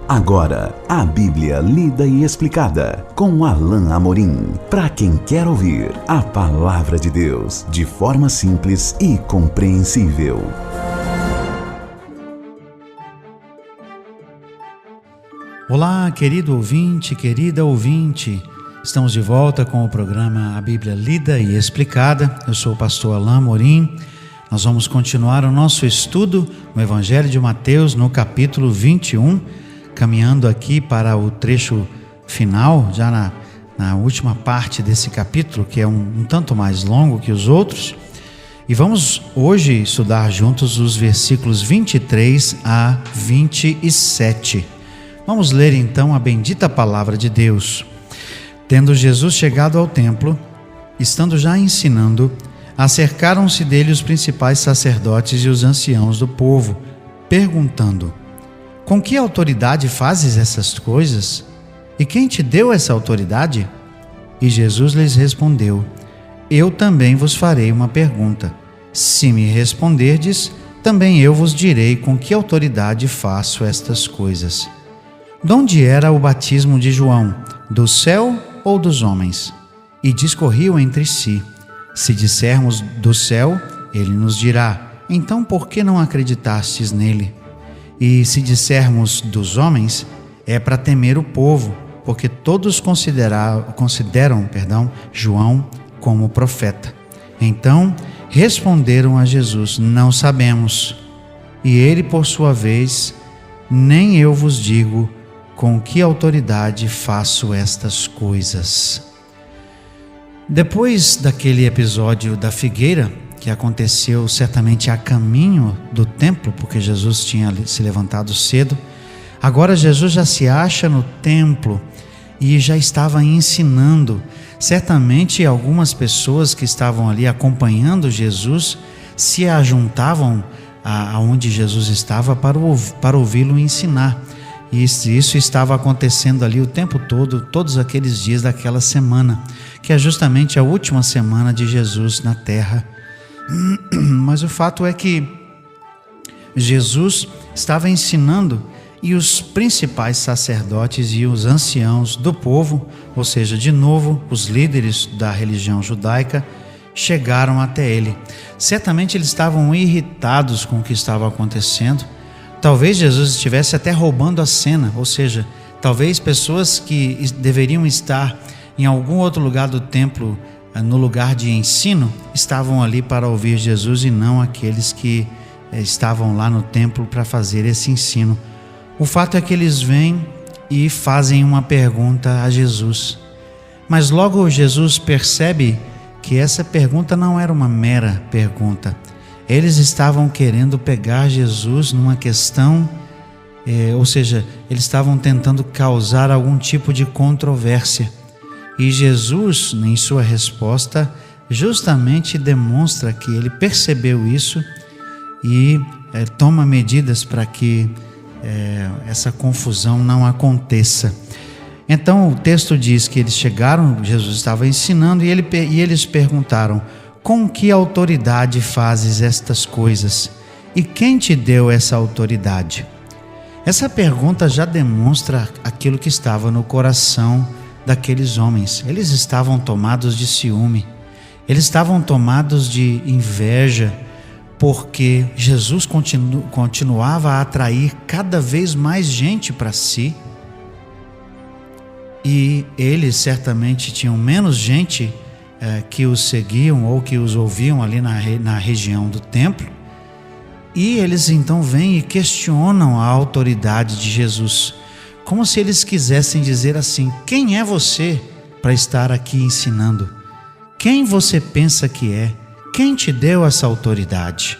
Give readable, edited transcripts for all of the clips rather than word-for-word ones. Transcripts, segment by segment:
Agora, a Bíblia lida e explicada com Alain Amorim. Para quem quer ouvir a Palavra de Deus de forma simples e compreensível. Olá, querido ouvinte, querida ouvinte. Estamos de volta com o programa A Bíblia Lida e Explicada. Eu sou o pastor Alain Amorim. Nós vamos continuar o nosso estudo no Evangelho de Mateus, no capítulo 21, caminhando aqui para o trecho final, já na última parte desse capítulo, que é um tanto mais longo que os outros. E vamos hoje estudar juntos os versículos 23 a 27. Vamos ler então a bendita palavra de Deus. Tendo Jesus chegado ao templo, estando já ensinando, acercaram-se dele os principais sacerdotes e os anciãos do povo, perguntando: com que autoridade fazes essas coisas? E quem te deu essa autoridade? E Jesus lhes respondeu: eu também vos farei uma pergunta. Se me responderdes, também eu vos direi com que autoridade faço estas coisas. De onde era o batismo de João? Do céu ou dos homens? E discorriam entre si. Se dissermos do céu, ele nos dirá: então por que não acreditastes nele? E se dissermos dos homens, é para temer o povo, porque todos consideram João como profeta. Então responderam a Jesus: não sabemos. E ele, por sua vez: nem eu vos digo com que autoridade faço estas coisas. Depois daquele episódio da figueira, que aconteceu certamente a caminho do templo, porque Jesus tinha se levantado cedo, agora Jesus já se acha no templo e já estava ensinando. Certamente algumas pessoas que estavam ali acompanhando Jesus se ajuntavam aonde Jesus estava para ouvi-lo ensinar. E isso estava acontecendo ali o tempo todo, todos aqueles dias daquela semana, que é justamente a última semana de Jesus na terra. Mas o fato é que Jesus estava ensinando e os principais sacerdotes e os anciãos do povo, ou seja, de novo, os líderes da religião judaica, chegaram até ele. Certamente eles estavam irritados com o que estava acontecendo. Talvez Jesus estivesse até roubando a cena, ou seja, talvez pessoas que deveriam estar em algum outro lugar do templo, no lugar de ensino, estavam ali para ouvir Jesus e não aqueles que estavam lá no templo para fazer esse ensino. O fato é que eles vêm e fazem uma pergunta a Jesus. Mas logo Jesus percebe que essa pergunta não era uma mera pergunta. Eles estavam querendo pegar Jesus numa questão, ou seja, eles estavam tentando causar algum tipo de controvérsia. E Jesus, em sua resposta, justamente demonstra que ele percebeu isso e toma medidas para que essa confusão não aconteça. Então o texto diz que eles chegaram, Jesus estava ensinando e eles perguntaram: com que autoridade fazes estas coisas? E quem te deu essa autoridade? Essa pergunta já demonstra aquilo que estava no coração daqueles homens. Eles estavam tomados de ciúme, eles estavam tomados de inveja, porque Jesus continuava a atrair cada vez mais gente para si, e eles certamente tinham menos gente que os seguiam ou que os ouviam ali na região do templo. E eles então vêm e questionam a autoridade de Jesus, como se eles quisessem dizer assim: quem é você para estar aqui ensinando? Quem você pensa que é? Quem te deu essa autoridade?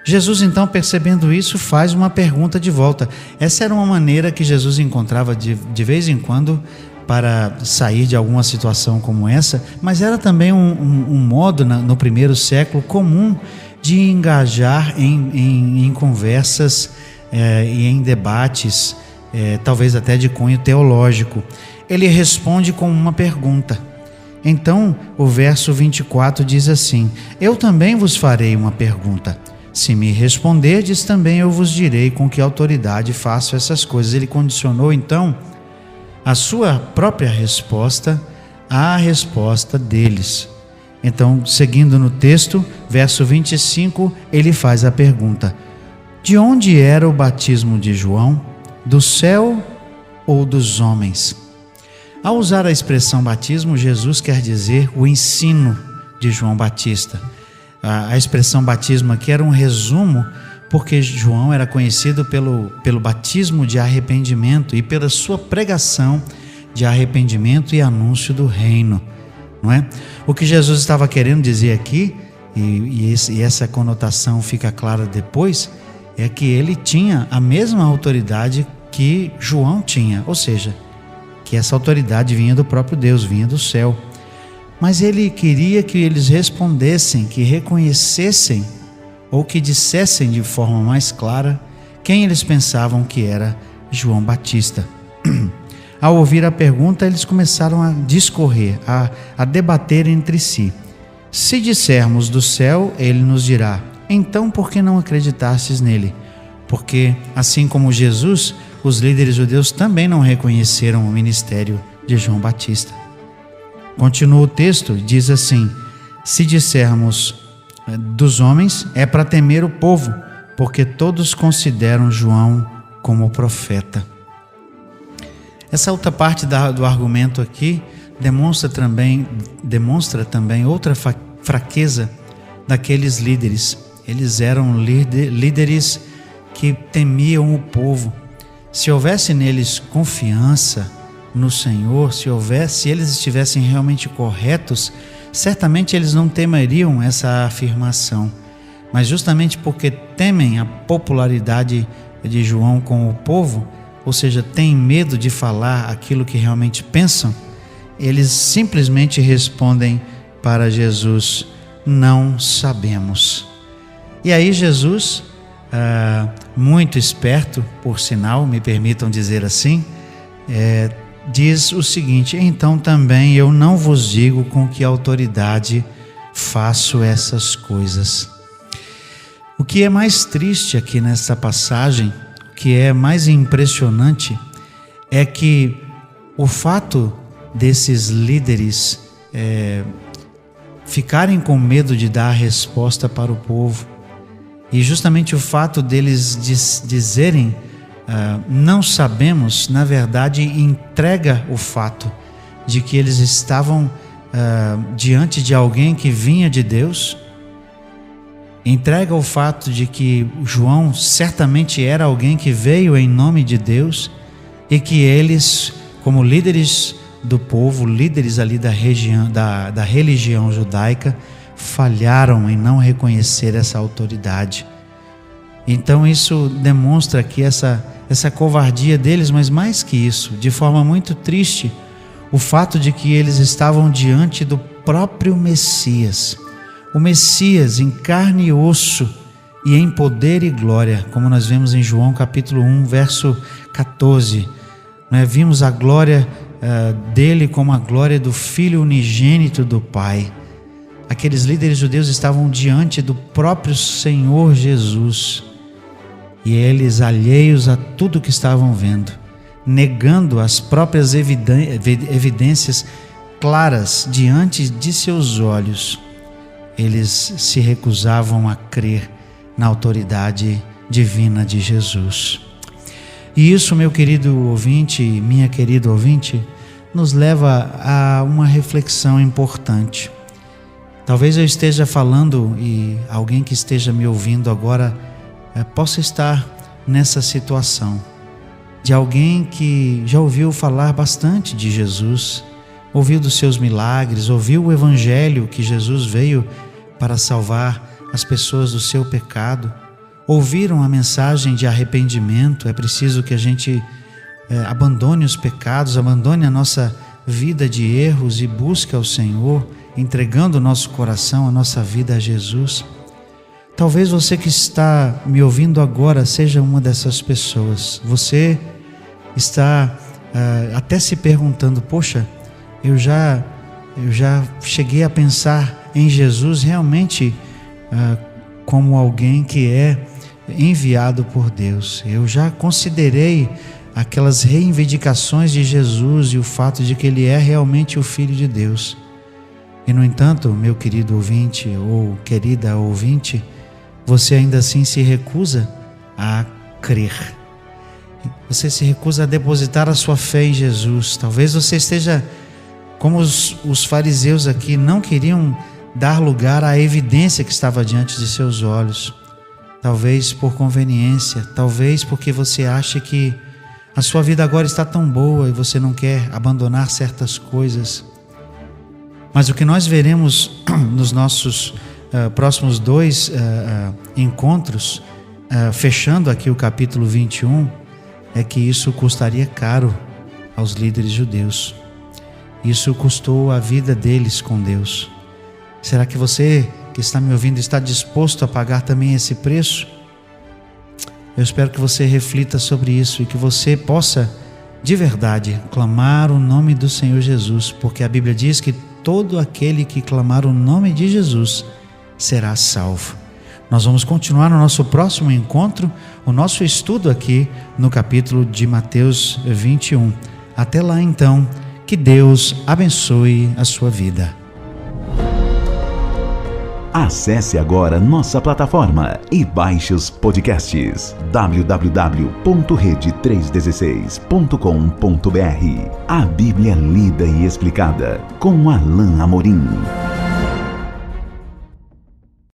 Jesus então, percebendo isso, faz uma pergunta de volta. Essa era uma maneira que Jesus encontrava de vez em quando para sair de alguma situação como essa, mas era também um modo no primeiro século comum de engajar em conversas e em debates, talvez até de cunho teológico. Ele responde com uma pergunta. Então o verso 24 diz assim: eu também vos farei uma pergunta. Se me responderdes, também eu vos direi com que autoridade faço essas coisas. Ele condicionou então a sua própria resposta à resposta deles. Então, seguindo no texto, verso 25, ele faz a pergunta: de onde era o batismo de João? Do céu ou dos homens? Ao usar a expressão batismo, Jesus quer dizer o ensino de João Batista. A expressão batismo aqui era um resumo, porque João era conhecido pelo batismo de arrependimento e pela sua pregação de arrependimento e anúncio do reino, não é? O que Jesus estava querendo dizer aqui, e essa conotação fica clara depois, é que ele tinha a mesma autoridade que João tinha, ou seja, que essa autoridade vinha do próprio Deus, vinha do céu. Mas ele queria que eles respondessem, que reconhecessem ou que dissessem de forma mais clara quem eles pensavam que era João Batista. Ao ouvir a pergunta, eles começaram a discorrer, a debater entre si. Se dissermos do céu, ele nos dirá: então por que não acreditastes nele? Porque, assim como Jesus, os líderes judeus também não reconheceram o ministério de João Batista. Continua o texto, diz assim: se dissermos dos homens, é para temer o povo, porque todos consideram João como profeta. Essa outra parte do argumento aqui demonstra também outra fraqueza daqueles líderes. Eles eram líderes que temiam o povo. Se houvesse neles confiança no Senhor, se eles estivessem realmente corretos, certamente eles não temeriam essa afirmação. Mas justamente porque temem a popularidade de João com o povo, ou seja, têm medo de falar aquilo que realmente pensam, eles simplesmente respondem para Jesus: não sabemos. E aí Jesus, muito esperto, por sinal, me permitam dizer assim, diz o seguinte: então também eu não vos digo com que autoridade faço essas coisas. O que é mais triste aqui nessa passagem, o que é mais impressionante, é que o fato desses líderes ficarem com medo de dar a resposta para o povo, e justamente o fato deles dizerem não sabemos, na verdade entrega o fato de que eles estavam diante de alguém que vinha de Deus, entrega o fato de que João certamente era alguém que veio em nome de Deus, e que eles, como líderes do povo, líderes ali da religião judaica, falharam em não reconhecer essa autoridade. Então isso demonstra aqui essa covardia deles, mas mais que isso, de forma muito triste, o fato de que eles estavam diante do próprio Messias, o Messias em carne e osso e em poder e glória, como nós vemos em João capítulo 1, verso 14, vimos a glória dele como a glória do Filho unigênito do Pai. Aqueles líderes judeus estavam diante do próprio Senhor Jesus, e eles, alheios a tudo que estavam vendo, negando as próprias evidências claras diante de seus olhos, eles se recusavam a crer na autoridade divina de Jesus. E isso, meu querido ouvinte, minha querida ouvinte, nos leva a uma reflexão importante. Talvez eu esteja falando e alguém que esteja me ouvindo agora possa estar nessa situação, de alguém que já ouviu falar bastante de Jesus, ouviu dos seus milagres, ouviu o evangelho que Jesus veio para salvar as pessoas do seu pecado, ouviram a mensagem de arrependimento. É preciso que a gente abandone os pecados, abandone a nossa vida de erros e busque ao Senhor, entregando o nosso coração, a nossa vida a Jesus. Talvez você que está me ouvindo agora seja uma dessas pessoas. Você está até se perguntando: poxa, eu já cheguei a pensar em Jesus realmente como alguém que é enviado por Deus. Eu já considerei aquelas reivindicações de Jesus e o fato de que ele é realmente o Filho de Deus. E no entanto, meu querido ouvinte ou querida ouvinte, você ainda assim se recusa a crer. Você se recusa a depositar a sua fé em Jesus. Talvez você esteja como os fariseus aqui, não queriam dar lugar à evidência que estava diante de seus olhos. Talvez por conveniência, talvez porque você acha que a sua vida agora está tão boa e você não quer abandonar certas coisas. Mas o que nós veremos nos nossos próximos 2 encontros, fechando aqui o capítulo 21, é que isso custaria caro aos líderes judeus. Isso custou a vida deles com Deus. Será que você que está me ouvindo está disposto a pagar também esse preço? Eu espero que você reflita sobre isso e que você possa, de verdade, clamar o nome do Senhor Jesus, porque a Bíblia diz que todo aquele que clamar o nome de Jesus será salvo. Nós vamos continuar no nosso próximo encontro, o nosso estudo aqui no capítulo de Mateus 21. Até lá então, que Deus abençoe a sua vida. Acesse agora nossa plataforma e baixe os podcasts www.rede316.com.br. A Bíblia lida e explicada com Alain Amorim.